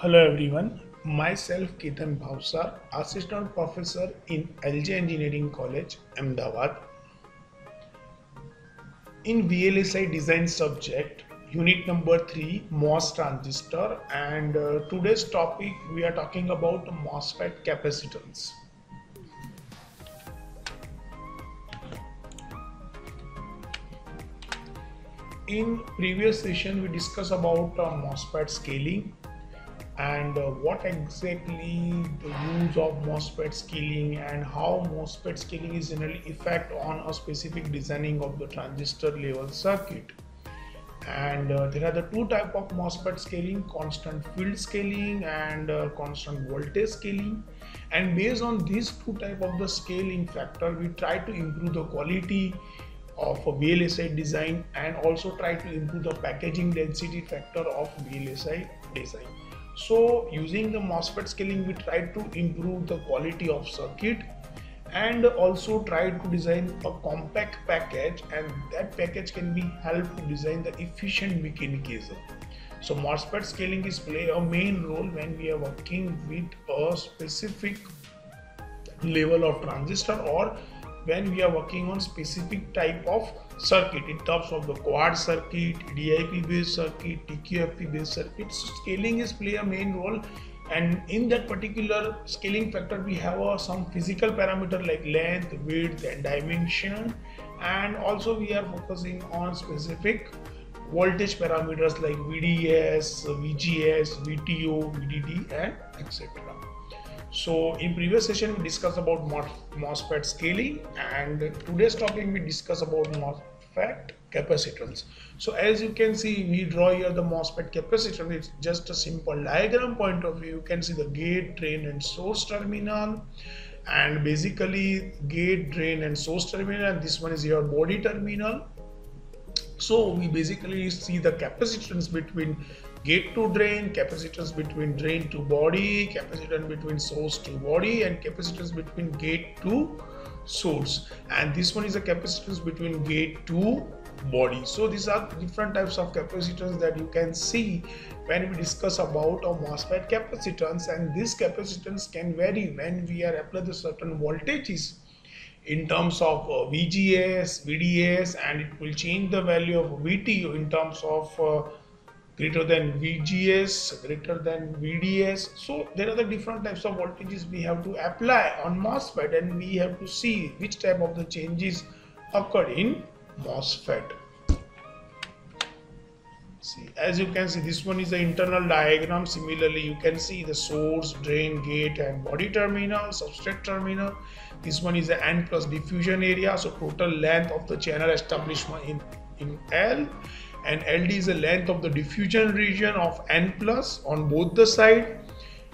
Hello everyone, myself Ketan Bhavsar, Assistant Professor in LJ Engineering College, Ahmedabad. In VLSI Design subject, unit number 3, MOS transistor, and today's topic we are talking about MOSFET capacitance. In previous session we discussed about MOSFET scaling and what exactly the use of MOSFET scaling and how MOSFET scaling is generally effect on a specific designing of the transistor level circuit. And there are the two type of MOSFET scaling: constant field scaling and constant voltage scaling. And based on these two type of the scaling factor, we try to improve the quality of a VLSI design and also try to improve the packaging density factor of VLSI design. So using the MOSFET scaling, we try to improve the quality of circuit and also try to design a compact package, and that package can be helped to design the efficient mechanism. So MOSFET scaling is play a main role when we are working with a specific level of transistor or when we are working on specific type of circuit in terms of the quad circuit, DIP based circuit, TQFP based circuit. So scaling is play a main role, and in that particular scaling factor we have some physical parameter like length, width and dimension, and also we are focusing on specific voltage parameters like VDS, VGS, VTO, VDD and etc. So in previous session we discussed about MOSFET scaling, and today's topic we discuss about MOSFET capacitance. So as you can see, we draw here the MOSFET capacitance. It's just a simple diagram point of view. You can see the gate, drain and source terminal, and basically gate, drain and source terminal, and this one is your body terminal. So we basically see the capacitance between gate to drain, capacitance between drain to body, capacitance between source to body, and capacitance between gate to source. And this one is a capacitance between gate to body. So these are different types of capacitance that you can see when we discuss about a MOSFET capacitance, and this capacitance can vary when we are applying the certain voltages in terms of VGS, VDS, and it will change the value of VTO in terms of greater than VGS, greater than VDS. So there are the different types of voltages we have to apply on MOSFET, and we have to see which type of the changes occur in MOSFET. See, as you can see, this one is the internal diagram. Similarly, you can see the source, drain, gate and body terminal, substrate terminal. This one is the N plus diffusion area, so total length of the channel establishment in L, and LD is the length of the diffusion region of N plus on both the side,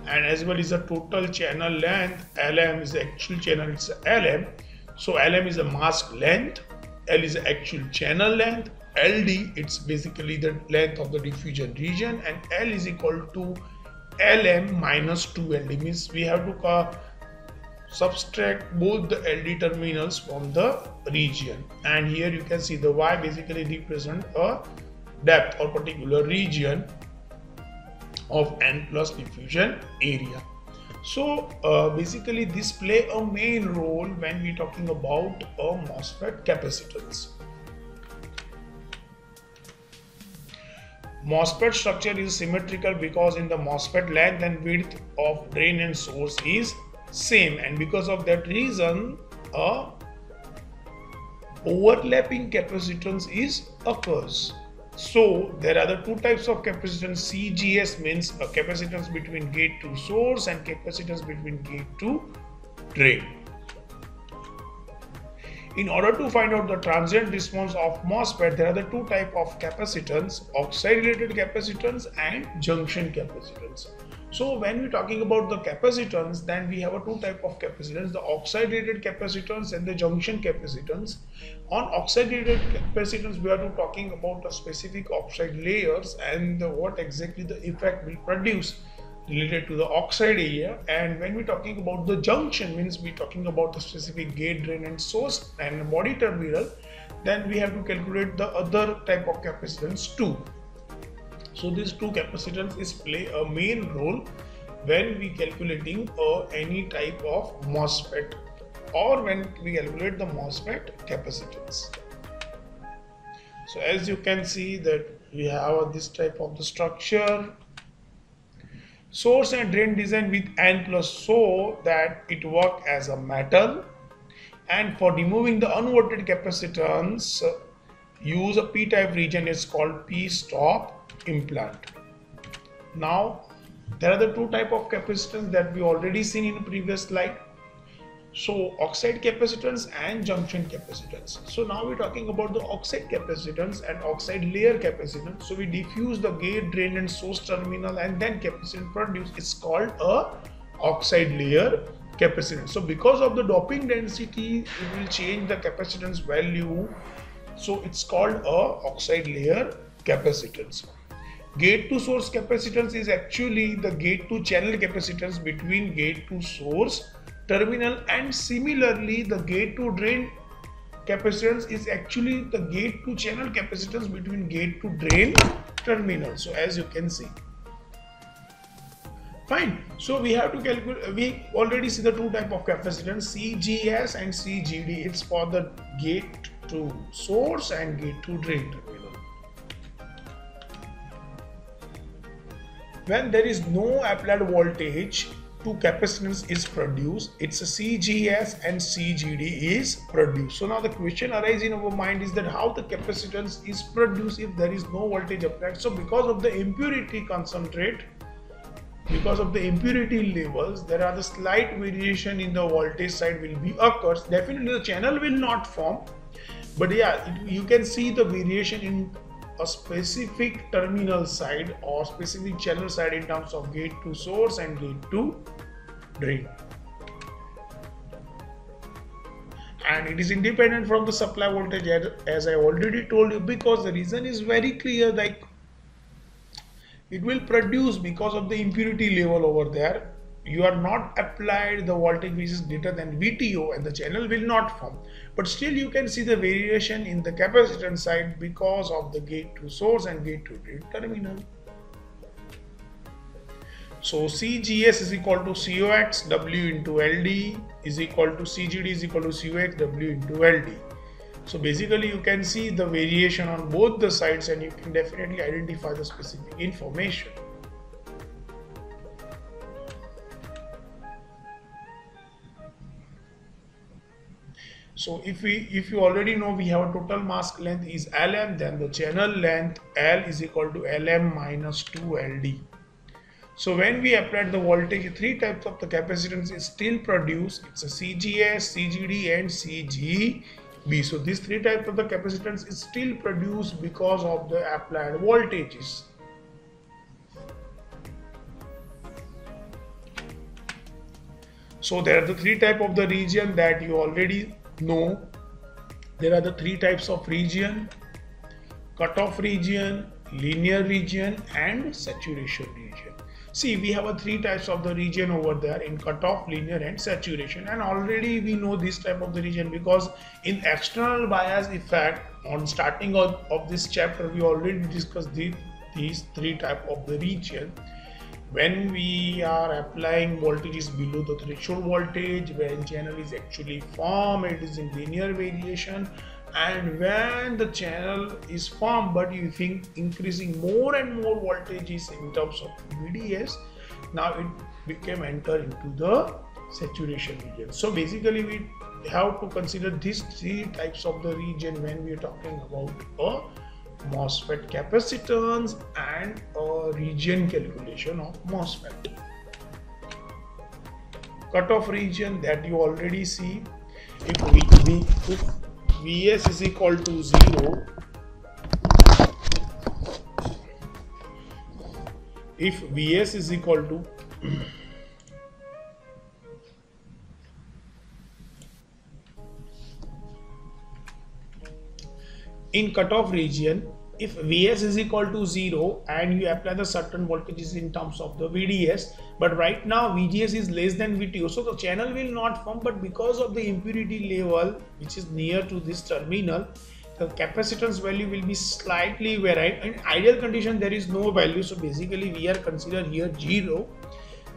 and as well as the total channel length. LM is the actual channel, it's LM. So LM is the mask length, L is the actual channel length, LD it's basically the length of the diffusion region, and L is equal to LM minus 2LD, means we have to subtract both the LD terminals from the region. And here you can see the Y basically represent a depth or particular region of N plus diffusion area. So basically this play a main role when we talking about a MOSFET capacitance. MOSFET structure is symmetrical because in the MOSFET length and width of drain and source is same, and because of that reason a overlapping capacitance is occurs. So there are the two types of capacitance. CGS means a capacitance between gate to source and capacitance between gate to drain. In order to find out the transient response of MOSFET, there are the two types of capacitance: oxide related capacitance and junction capacitance. So when we're talking about the capacitance, then we have a two type of capacitance: the oxide related capacitance and the junction capacitance. On oxide related capacitance, we are talking about the specific oxide layers and what exactly the effect will produce related to the oxide area. And when we're talking about the junction, means we're talking about the specific gate, drain and source and body terminal, then we have to calculate the other type of capacitance too. So these two capacitance play a main role when we calculating any type of MOSFET or when we calculate the MOSFET capacitance. So as you can see that we have this type of the structure, source and drain design with N plus so that it work as a metal, and for removing the unwanted capacitance use a p-type region. It's called p-stop implant. Now there are the two type of capacitance that we already seen in the previous slide. So oxide capacitance and junction capacitance. So now we're talking about the oxide capacitance and oxide layer capacitance. So we diffuse the gate, drain and source terminal and then capacitance produced. It's called a oxide layer capacitance. So because of the doping density, it will change the capacitance value. So it's called a oxide layer capacitance. Gate to source capacitance is actually the gate to channel capacitance between gate to source terminal, and similarly the gate to drain capacitance is actually the gate to channel capacitance between gate to drain terminal. So as you can see, fine. So we have to calculate, we already see the two type of capacitance, CGS and CGD. It's for the gate to source and gate to drain terminal. When there is no applied voltage to capacitance is produced, it's a CGS and CGD is produced. So now the question arises in our mind is that how the capacitance is produced if there is no voltage applied. So because of the impurity concentrate, because of the impurity levels, there are the slight variation in the voltage side will be occurs. Definitely the channel will not form, but yeah, you can see the variation in a specific terminal side or specific channel side in terms of gate to source and gate to drain, and it is independent from the supply voltage as I already told you, because the reason is very clear, like it will produce because of the impurity level over there. You are not applied the voltage which is greater than VTO and the channel will not form, but still you can see the variation in the capacitance side because of the gate to source and gate to drain terminal. So CGS is equal to COX W into LD is equal to CGD is equal to COX W into LD. So basically you can see the variation on both the sides and you can definitely identify the specific information. So if you already know we have a total mask length is Lm, then the channel length L is equal to Lm minus 2Ld. So when we applied the voltage, three types of the capacitance is still produced. It's a CGS, CGD and CGB. So these three types of the capacitance is still produced because of the applied voltages. So there are the three types of the region that you already know. There are the three types of region: cutoff region, linear region and saturation region. See, we have a three types of the region over there in cutoff, linear and saturation, and already we know this type of the region because in external bias effect on starting of this chapter we already discussed these three type of the region. When we are applying voltages below the threshold voltage, when channel is actually formed, it is in linear variation, and when the channel is formed but you think increasing more and more voltages in terms of VDS, now it became enter into the saturation region. So basically we have to consider these three types of the region when we are talking about a MOSFET capacitance and a region calculation of MOSFET. Cutoff region that you already see, if Vs is equal to 0, if Vs is equal to in cutoff region, if Vs is equal to 0 and you apply the certain voltages in terms of the VDS, but right now VGS is less than VTO, so the channel will not form, but because of the impurity level which is near to this terminal, the capacitance value will be slightly varied. In ideal condition there is no value, so basically we are considered here 0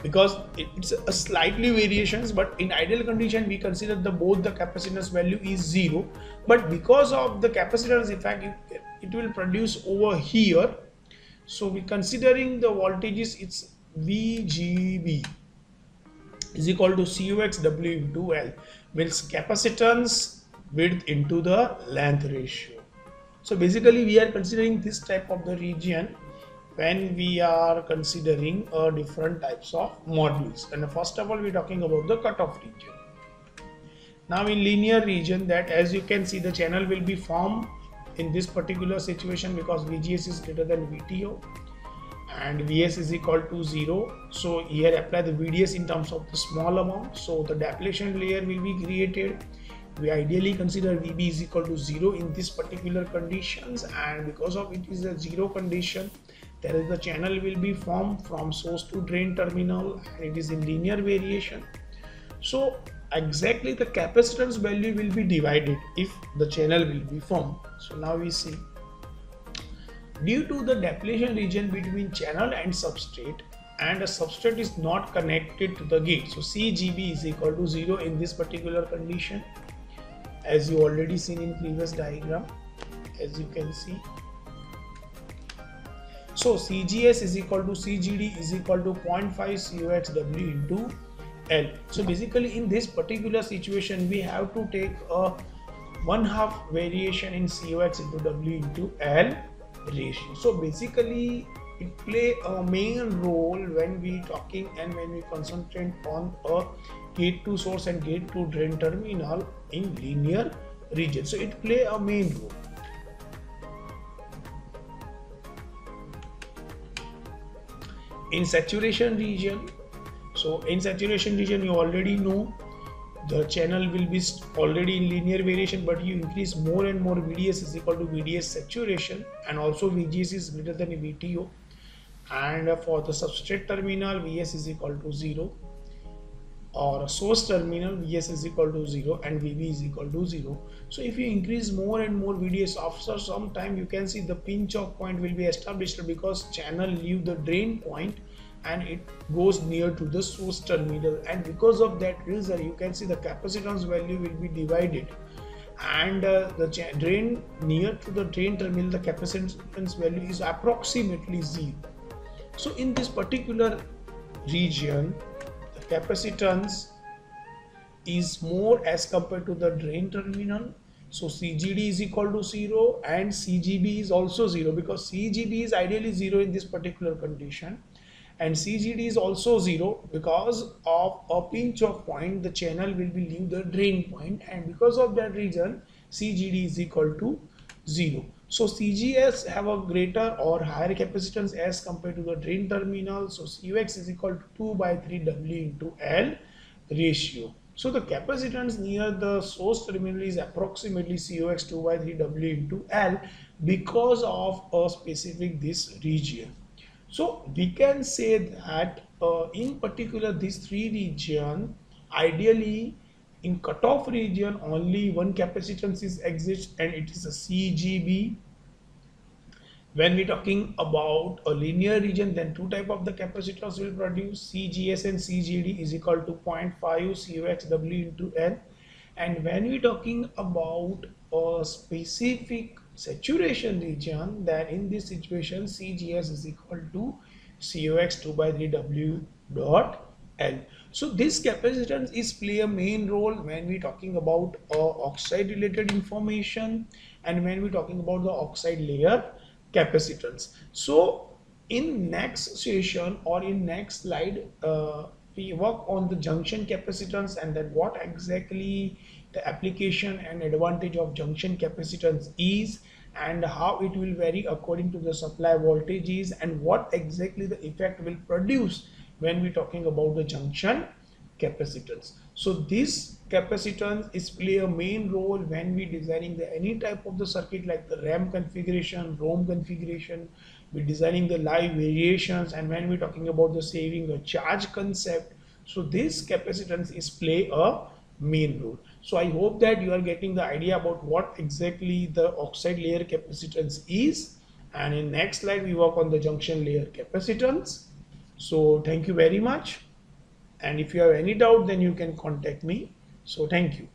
because it's a slightly variations, but in ideal condition we consider the both the capacitance value is 0, but because of the capacitance effect it will produce over here. So we considering the voltages, it's VGB is equal to CUX W into L, means capacitance width into the length ratio. So basically we are considering this type of the region when we are considering different types of modules. And first of all we are talking about the cutoff region. Now in linear region, that as you can see the channel will be formed in this particular situation because VGS is greater than VTO and Vs is equal to 0. So here apply the VDS in terms of the small amount, so the depletion layer will be created. We ideally consider VB is equal to 0 in this particular conditions, and because of it is a 0 condition, there is the channel will be formed from source to drain terminal and it is in linear variation. So exactly the capacitance value will be divided if the channel will be formed. So now we see, due to the depletion region between channel and substrate, and a substrate is not connected to the gate, so CGB is equal to 0 in this particular condition, as you already seen in previous diagram, as you can see. So CGS is equal to CGD is equal to 0.5 CUXW into L. So basically in this particular situation we have to take a 1/2 variation in CUX into W into L ratio. So basically it play a main role when we talking and when we concentrate on a gate to source and gate to drain terminal in linear region. So it play a main role. In saturation region, so in saturation region you already know the channel will be already in linear variation, but you increase more and more, VDS is equal to VDS saturation and also VGS is greater than VTO, and for the substrate terminal Vs is equal to 0, or source terminal Vs is equal to 0 and Vb is equal to 0. So if you increase more and more VDS, after some time you can see the pinch off point will be established because channel leave the drain point and it goes near to the source terminal, and because of that reason you can see the capacitance value will be divided, and the drain near to the drain terminal the capacitance value is approximately 0. So in this particular region the capacitance is more as compared to the drain terminal. So CGD is equal to 0 and CGB is also 0 because CGB is ideally 0 in this particular condition, and CGD is also 0 because of a pinch off point the channel will be leave the drain point, and because of that reason CGD is equal to 0. So CGS have a greater or higher capacitance as compared to the drain terminal. So CUX is equal to 2/3 W into L ratio. So the capacitance near the source terminal is approximately CUX 2/3 W into L because of a specific this region. So we can say that in particular these three regions, ideally in cutoff region only one capacitance is exists and it is a CGB. When we talking about a linear region, then two type of the capacitors will produce, CGS and CGD is equal to 0.5 CUXW into L. And when we talking about a specific saturation region, then in this situation CGS is equal to CUX 2/3 W dot L. So this capacitance is play a main role when we talking about oxide related information and when we talking about the oxide layer capacitance. So in next session or in next slide we work on the junction capacitance and then what exactly the application and advantage of junction capacitance is and how it will vary according to the supply voltages and what exactly the effect will produce when we're talking about the junction capacitance. So this capacitance is play a main role when we designing the any type of the circuit like the RAM configuration, ROM configuration, we're designing the live variations, and when we're talking about the saving a charge concept. So this capacitance is play a main role. So I hope that you are getting the idea about what exactly the oxide layer capacitance is, and in next slide we work on the junction layer capacitance. So thank you very much, and if you have any doubt then you can contact me. So thank you.